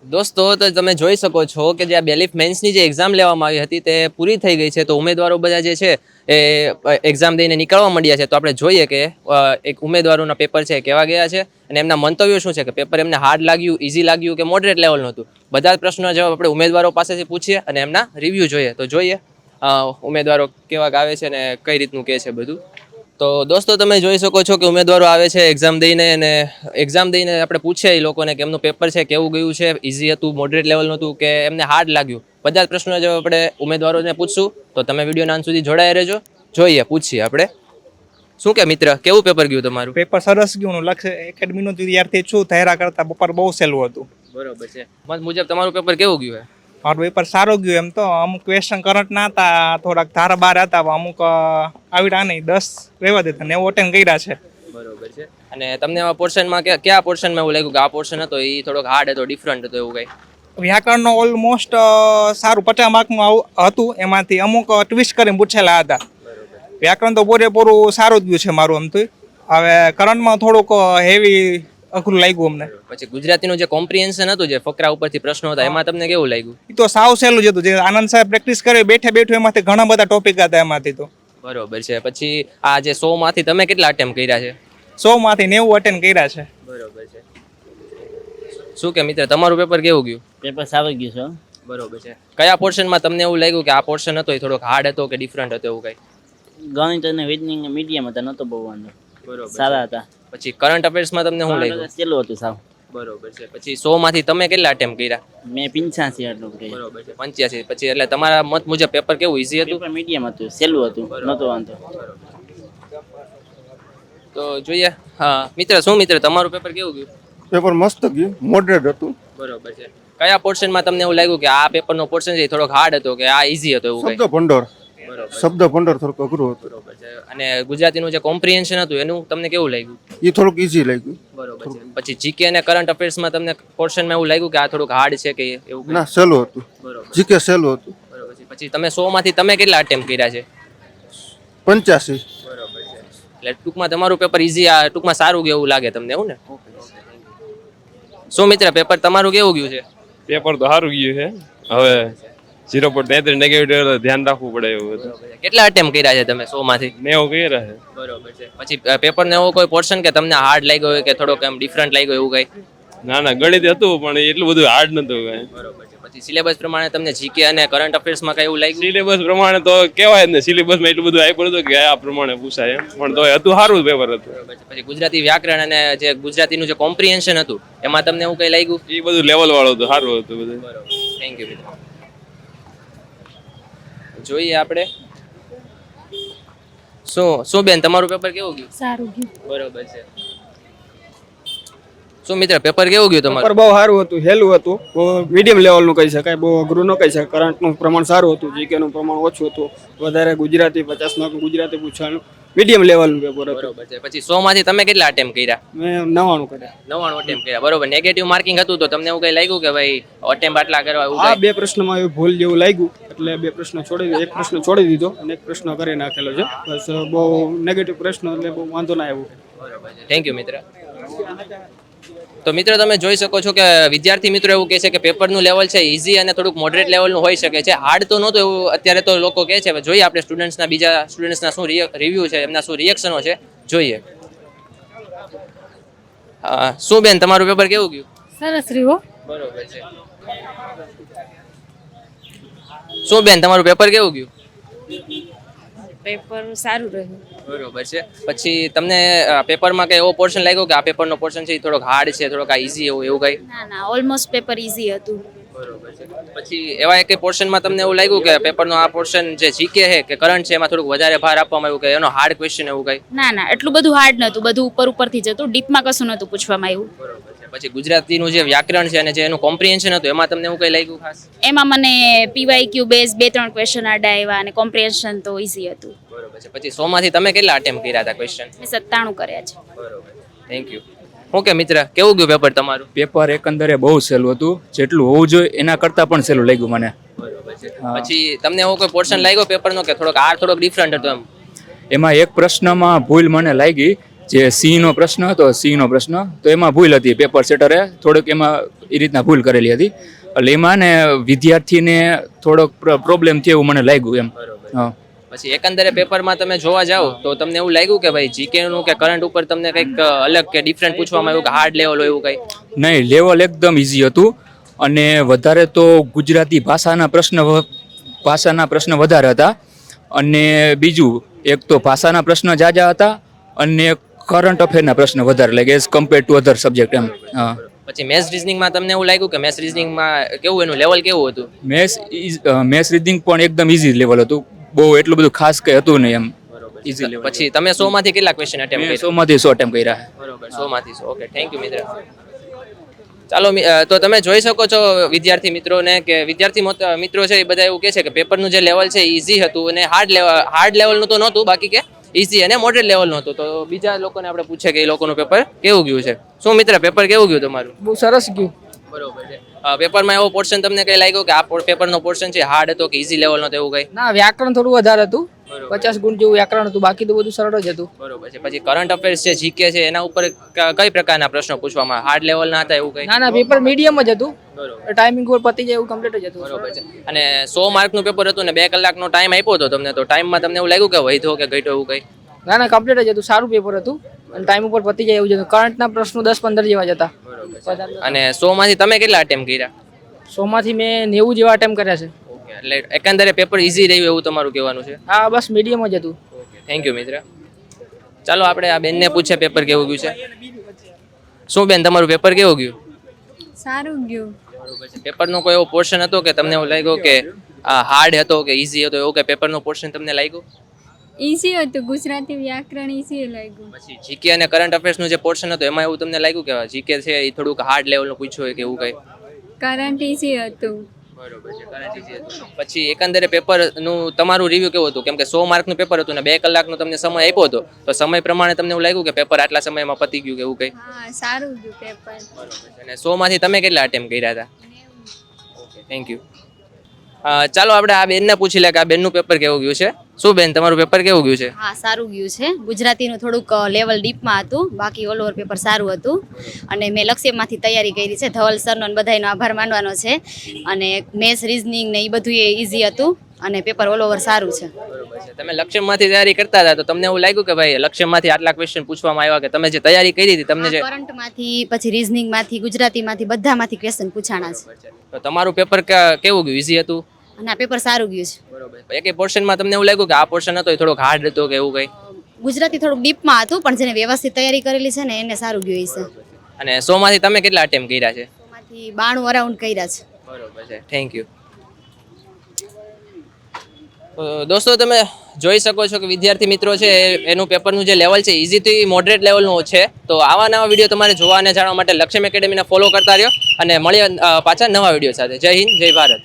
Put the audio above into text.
દોસ્તો તો તમે જોઈ શકો છો કે જે આ બેલીફ મેન્સની જે એક્ઝામ લેવામાં આવી હતી તે પૂરી થઈ ગઈ છે, તો ઉમેદવારો બધા જે છે એ એક્ઝામ દઈને નીકળવા માંડ્યા છે. તો આપણે જોઈએ કે એક ઉમેદવારોના પેપર છે કેવા ગયા છે અને એમના મંતવ્યો શું છે, કે પેપર એમને હાર્ડ લાગ્યું, ઇઝી લાગ્યું કે મોડરેટ લેવલનું હતું. બધા જ પ્રશ્નોના જવાબ આપણે ઉમેદવારો પાસેથી પૂછીએ અને એમના રિવ્યૂ જોઈએ. તો જોઈએ ઉમેદવારો કેવા આવે છે ને કઈ રીતનું કહે છે બધું. તો દોસ્તો તમે જોઈ શકો છો કે ઉમેદવારો આવે છે એક્ઝામ દઈને, અને એક્ઝામ દઈને આપણે પૂછીએ એ લોકોને કે એમનું પેપર છે કેવું ગયું છે, ઇઝી હતું, મોડરેટ લેવલનું હતું કે એમને હાર્ડ લાગ્યું. બધા જ પ્રશ્નોના જવાબ આપણે ઉમેદવારોને પૂછશું. તો તમે વિડીયોના અંત સુધી જોડાયા રહેજો. જોઈએ, પૂછીએ આપણે. શું કે મિત્ર, કેવું પેપર ગયું તમારું? પેપર સરસ ગયું. લક્ષ્ય એકેડમીનો વિદ્યાર્થી છું, તૈયાર કરતા પેપર બહુ સહેલું હતું. બરોબર છે. મત મુજબ તમારું પેપર કેવું ગયું? મારું પેપર સારું ગયું. એમ તો અમુક ક્વેશ્ચન કરંટ ના હતા, થોડાક ધારા બાર હતા, અમુક આવડા નહીં, 10 રહેવા દેતા, 90 અટેન્ડ કર્યા છે. બરોબર છે. અને તમને આ પોર્શનમાં કયા પોર્શનમાં એવું લાગ્યું કે આ પોર્શન હતો એ થોડોક હાર્ડ હતો, ડિફરન્ટ હતો, એવું કઈ? વ્યાકરણનો ઓલમોસ્ટ સારું 50 માર્કનું હતું. એમાંથી અમુક ટ્વિસ્ટ કરીને પૂછેલા હતા. વ્યાકરણ તો પૂરેપૂરું સારું જ ગયું છે મારું. આમ તો હવે કરંટમાં થોડુંક હેવી અઘરું લાગ્યું અમને. પછી ગુજરાતીનું જે કોમ્પ્રિહેન્શન હતું, જે ફકરા ઉપરથી પ્રશ્નો હતા, એમાં તમને કેવું લાગ્યું? એ તો સાવ સહેલું જ હતું. જે આનંદ સાહેબ પ્રેક્ટિસ કરે બેઠે એમાંથી ઘણા બધા ટોપિક હતા એમાંથી તો. બરોબર છે. પછી આ જે 100 માંથી તમે કેટલા અટેમ્પ કર્યા છે? 100 માંથી 90 અટેન્ડ કર્યા છે. બરોબર છે. શું કે મિત્ર, તમારું પેપર કેવું ગયું? પેપર સારું ગયું છે. બરોબર છે. કયા પોર્શનમાં તમને એવું લાગ્યું કે આ પોર્શન હતો એ થોડોક હાર્ડ હતો કે ડિફરન્ટ હતો, એવું કઈ? ગણિત અને વિજ્ઞાન મીડિયમ હતા, નતો બહુ વાંધો. બરોબર. સારા હતા. પછી કરંટ અફેર્સમાં તમને શું લાગ્યું? સહેલું હતું સાવ. બરોબર છે. પછી 100 માંથી તમે કેટલા અટેમ્પ કર્યા? મેં 85 એટલું કર્યું. બરોબર છે. 85. પછી એટલે તમારા મત મુજબ પેપર કેવું, ઇઝી હતું? પેપર મીડિયમ હતું, સહેલું હતું, નતો વાંધો. તો જોઈએ. હા મિત્ર, શું મિત્ર તમારું પેપર કેવું ગયું? પેપર મસ્ત ગયું, મોડરેટ હતું. બરોબર છે. કયા પોર્શનમાં તમને એવું લાગ્યું કે આ પેપરનો પોર્શન છે થોડોક હાર્ડ હતો કે આ ઇઝી હતો, એવું કઈ? શબ્દ ભંડોળ થોડુંક અઘરું હતું. બરોબર છે. અને ગુજરાતીનું જે કોમ્પ્રિહેન્શન હતું એનું તમને કેવું લાગ્યું? એ થોડુંક ઈઝી લાગ્યું. બરોબર છે. પછી જીકે અને કરંટ અફેર્સમાં તમને પોર્શનમાં એવું લાગ્યું કે આ થોડુંક હાર્ડ છે કે એવું કઈ? ના, સહેલું હતું. બરોબર. જીકે સહેલું હતું. બરોબર છે. પછી તમે 100 માંથી તમે કેટલા અટેમ્પ કર્યા છે? 85. બરોબર છે. એટલે ટૂંકમાં તમારું પેપર ઇઝી, આ ટૂંકમાં સારું ગયું એવું લાગે તમને, એવું ને? શું મિત્ર, પેપર તમારું કેવું ગયું છે? પેપર તો સારું ગયું છે. હવે 0.33 નેગેટિવ ધ્યાન રાખવું પડે એવું હતું. કેટલા અટેમ્પ કર્યા છે તમે 100 માંથી? 90 કર્યા છે. બરોબર છે. પછી પેપર ને એવો કોઈ પોર્શન કે તમને હાર્ડ લાગ્યો હોય કે થોડોક એમ ડિફરન્ટ લાગ્યો એવું કઈ? ના ગણિત હતું પણ એટલું બધું હાર્ડ નતું કઈ. બરોબર છે. પછી સિલેબસ પ્રમાણે તમને જીકે અને કરંટ અફેર્સમાં કઈ એવું લાગ્યું? સિલેબસ પ્રમાણે તો કહેવાય જ ને, સિલેબસમાં એટલું બધું આપ્યું હતું કે આ પ્રમાણે પૂછાય એમ, પણ તો હતું સારું પેપર હતું. બરોબર છે. પછી ગુજરાતી વ્યાકરણ અને જે ગુજરાતીનું જે કોમ્પ્રિહેન્શન હતું એમાં તમને એવું કઈ લાગ્યું? એ બધું લેવલ વાળું હતું, સારું હતું બધું. બરોબર. થેન્ક યુ મિત્રો. જોઈએ આપણે. શું બેન, તમારું પેપર કેવું ગયું? સારું ગયું. બરોબર છે. શું મિત્ર, પેપર કેવું ગયું તમારું? પેપર બહુ સારું હતું, હેલું હતું, બહુ મીડિયમ લેવલનું કહી શકાય, બહુ અઘરું ન કહી શકાય. કરંટનું પ્રમાણ સારું હતું, જીકેનું પ્રમાણ ઓછું હતું, વધારે ગુજરાતી 50 માર્કનું ગુજરાતી પૂછવાનું, મીડિયમ લેવલનું પેપર હતું. બરોબર છે. પછી 100 માંથી તમે કેટલા અટેમ્પ કર્યા? મેં 99 કર્યા. 99 અટેમ્પ કર્યા. બરોબર. નેગેટિવ માર્કિંગ હતું તો તમને એવું કઈ લાગ્યું કે ભાઈ અટેમ્પ આટલા કરવા એવું આ કઈ? 2 પ્રશ્નમાં એવું ભૂલ જેવું લાગ્યું, એટલે 2 પ્રશ્ન છોડી દીધો, એક પ્રશ્ન છોડી દીધો અને એક પ્રશ્ન કરી નાખેલો છે. બસ બહુ નેગેટિવ પ્રશ્ન એટલે બહુ વાંધો ના આવ્યો. બરોબર છે. થેન્ક યુ મિત્ર. તો મિત્રો તમે જોઈ શકો છો કે વિદ્યાર્થી મિત્રો એવું કહે છે કે પેપરનું લેવલ છે ઇઝી અને થોડુંક મોડરેટ લેવલનું હોઈ શકે છે, હાર્ડ તો નહોતું એવું અત્યારે તો લોકો કહે છે. જોઈએ આપણે સ્ટુડન્ટ્સના, બીજા સ્ટુડન્ટ્સના શું રિવ્યૂ છે, એમના શું રિએક્શનો છે, જોઈએ. શું બેન, તમારું પેપર કેવું ગયું? સરસ રહ્યું. બરોબર છે. શું બેન, તમારું પેપર કેવું ગયું? પેપર સારું રહ્યું. બરોબર છે. પછી તમને પેપરમાં કઈ એવો પોર્શન લાગ્યો કે આ પેપરનો પોર્શન છે એ થોડોક હાર્ડ છે, થોડોક આ ઇઝી એવું કઈ? ના ઓલમોસ્ટ પેપર ઈઝી હતું. બરોબર છે. પછી એવા એક પોર્શનમાં તમને એવું લાગ્યું કે પેપરનો આ પોર્શન જે જીકે છે કે કરંટ છે એમાં થોડુંક વધારે ભાર આપવામાં આવ્યું કે એનો હાર્ડ ક્વેશ્ચન એવું કઈ? ના એટલું બધું હાર્ડ નહોતું, બધું ઉપરથી જ હતું, ડીપમાં કશું નહોતું પૂછવામાં આવ્યું. બરોબર છે. પછી ગુજરાતીનું જે વ્યાકરણ છે અને જે એનું કોમ્પ્રિહેન્શન હતું એમાં તમને એવું કઈ લાગ્યું ખાસ? એમાં મને પીવાયક્યુ બેઝ 2-3 ક્વેશ્ચન આડા આવ્યા અને કોમ્પ્રિહેન્શન તો ઈઝી હતું. બરોબર છે. પછી 100 માંથી તમે કેટલા અટેમ્પ કર્યા હતા ક્વેશ્ચન? મેં 97 કર્યા છે. બરોબર. Thank you. ઓકે મિત્ર, કેવું ગયું પેપર તમારું? પેપર એકંદરે બહુ સહેલું હતું, જેટલું હોવું જોઈએ એના કરતાં પણ સહેલું લાગ્યું મને. બરોબર છે. પછી તમને એવો કોઈ પોર્શન લાગ્યો પેપરનો કે થોડોક થોડોક ડિફરન્ટ હતો એમ? એમાં એક પ્રશ્નમાં ભૂલ મને લાગી જે સીનો પ્રશ્ન હતો સીનો પ્રશ્ન તો એમાં ભૂલ હતી, પેપર સેટરે થોડુંક એમાં એ રીતના ભૂલ કરેલી હતી, એટલે એમાં ને વિદ્યાર્થીને થોડોક પ્રોબ્લેમ થયો એવું મને લાગ્યું એમ. હા. પછી એકંદરે પેપરમાં તમે જોવા જાઓ તો તમને એવું લાગ્યું કે ભાઈ જીકે નું કે કરંટ ઉપર તમને કંઈક અલગ કે ડિફરન્ટ પૂછવામાં આવ્યું કે હાર્ડ લેવલ હોય એવું કંઈ? નહીં, લેવલ એકદમ ઇઝી હતું, અને વધારે તો ગુજરાતી ભાષાના પ્રશ્ન વધારે હતા, અને બીજું એક તો ભાષાના પ્રશ્ન જાજા હતા, અને કરંટ અફેરના પ્રશ્ન વધારે લાગે as compare to other subject એમ. હા. પછી મેથ્સ રીઝનિંગમાં તમને એવું લાગ્યું કે મેથ્સ રીઝનિંગમાં કેવું એનું લેવલ કેવું હતું? મેથ્સ રીડિંગ પણ એકદમ ઇઝી લેવલ હતું, બહુ એટલું બધું ખાસ કંઈ હતું નહીં એમ. Easy level. પછી તમે 100 માંથી કેટલા ક્વેશ્ચન અટેમ્પ્ટ કર્યા? 100 માંથી 100 અટેમ્પ્ટ કર્યા. બરોબર, 100 માંથી 100. ઓકે, થેન્ક યુ મિત્ર. ચાલો તો તમે જોઈ શકો છો વિદ્યાર્થી મિત્રોને કે વિદ્યાર્થી મિત્રો છે એ બધા એવું કહે છે કે પેપરનું જે લેવલ છે ઇઝી હતું, અને હાર્ડ લેવલનું તો નહોતું, બાકી કે ઇઝી અને મોડરેટ લેવલનું હતું. તો બીજા લોકોને આપણે પૂછે કે એ લોકોનું પેપર કેવું ગયું છે. શું મિત્ર, પેપર કેવું ગયું તમારું? બહુ સરસ ગયું. બરોબર છે. પેપરમાં એવો પોર્શન તમને કઈ લાગ્યો કે આ પેપરનો પોર્શન છે હાર્ડ હતો કે ઇઝી લેવલનો, તો એવું કઈ? ના, વ્યાકરણ થોડું વધારે હતું, 50 ગુણ જેવું વ્યાકરણ હતું, બાકી તો બધું સરળ જ હતું. બરોબર છે. પછી કરંટ અફેર્સ છે, જીકે છે, એના ઉપર કઈ પ્રકારના પ્રશ્નો પૂછવામાં હાર્ડ લેવલના હતા એવું કઈ? ના, પેપર મીડિયમ જ હતું, બરોબર. ટાઈમિંગ ઉપર પતી જાય એવું કમ્પ્લીટ જ હતું. બરોબર છે. અને 100 માર્કનું પેપર હતું ને 2 કલાકનો ટાઈમ આપ્યો હતો તમને, તો ટાઈમમાં તમને એવું લાગ્યું કે વધ્યો કે ઘટ્યો એવું કઈ? ના, કમ્પ્લીટ જ હતું, સારું પેપર હતું, અને ટાઈમ ઉપર પતી જાય એવું જ હતું. કરંટના પ્રશ્નો 10-15 જેવા જ હતા. અને 100 માંથી તમે કેટલા અટેમ્પ્ટ કર્યા? 100 માંથી મેં 90 જેવા અટેમ્પ કર્યા છે. ઓકે, એટલે એકંદરે પેપર ઇઝી રહ્યું એવું તમારું કહેવાનું છે? હા, બસ મીડિયમ જ હતું. થેન્ક યુ મિત્ર. ચાલો આપણે આ બેનને પૂછે પેપર કેવું ગયું છે. શું બેન, તમારું પેપર કેવું ગયું? સારું ગયું. બરોબર છે. પેપરનો કોઈ એવો પોર્શન હતો કે તમને એવું લાગ્યું કે આ હાર્ડ હતો કે ઇઝી હતો, એવું કે પેપરનો પોર્શન તમને લાગ્યું? ઈઝી હતું, ગુજરાતી વ્યાકરણ ઈઝી લાગ્યું. પછી જીકે અને કરંટ અફેર્સનું જે પોર્શન હતું એમાં એવું તમને લાગ્યું કે જીકે છે એ થોડુંક હાર્ડ લેવલનું પૂછ્યું હોય કે એવું કંઈ? કરંટ ઈઝી હતું. બરોબર છે, કરંટ ઇઝી હતું. પછી એકંદરે પેપરનું તમારું રિવ્યુ કેવું હતું? કેમ કે 100 માર્કનું પેપર હતું ને 2 કલાકનો તમને સમય આપ્યો હતો, તો સમય પ્રમાણે તમને એવું લાગ્યું કે પેપર આટલા સમયમાં પતી ગયું કે એવું કંઈ? હા, સારું ગયું પેપર. બરોબર છે. અને 100 માંથી તમે કેટલા અટેમ્પ્ટ કર્યા હતા? Okay, thank you. ચાલો આપણે આ બેનને પૂછી લે કે આ બેનનું પેપર કેવું ગયું છે. શું બેન, તમારું પેપર કેવું ગયું છે? હા, સારું ગયું છે. ગુજરાતીનું થોડુંક લેવલ ડીપમાં હતું, બાકી ઓલ ઓવર પેપર સારું હતું. અને મેં લક્ષ્યમાંથી તૈયારી કરી છે. ધવલ સરનો અને બધાનો આભાર માનવાનો છે. અને મેથ્સ રીઝનિંગ ને એ બધું એ ઇઝી હતું, અને પેપર ઓલ ઓવર સારું છે. બરોબર છે. તમે લક્ષ્યમાંથી તૈયારી કરતા હતા તો તમને એવું લાગ્યું કે ભાઈ લક્ષ્યમાંથી આટલા ક્વેશ્ચન પૂછવામાં આવ્યા, કે તમે જે તૈયારી કરી હતી તમને જે કરંટમાંથી, પછી રીઝનિંગમાંથી, ગુજરાતીમાંથી, બધામાંથી ક્વેશ્ચન પૂછાણા છે. તો તમારું પેપર કેવું ગયું? ઇઝી હતું? અને આ પેપર સારું ગયું છે. બરોબર. એક પોર્શનમાં તમને એવું લાગ્યું કે આ પોર્શન હતો એ થોડોક હાર્ડ હતો કે એવું કંઈ? ગુજરાતી થોડુંક ડીપમાં હતું, પણ જેને વ્યવસ્થિત તૈયારી કરેલી છે ને એને સારું ગયું છે. અને 100 માંથી તમે કેટલા અટેમ્પ્ટ કર્યા છે? એમાંથી 92 અરાઉન્ડ કર્યા છે. બરોબર છે, થેન્ક યુ. દોસ્તો તમે જોઈ શકો છો કે વિદ્યાર્થી મિત્રો છે એનું પેપરનું જે લેવલ છે ઇઝીથી મોડરેટ લેવલનું છે. તો આવા નવા વિડીયો તમારે જોવા અને જાણવા માટે લક્ષ્યમ એકેડેમીને ફોલો કરતા રહ્યો, અને મળીએ પાછા નવા વિડીયો સાથે. જય હિન્દ, જય ભારત.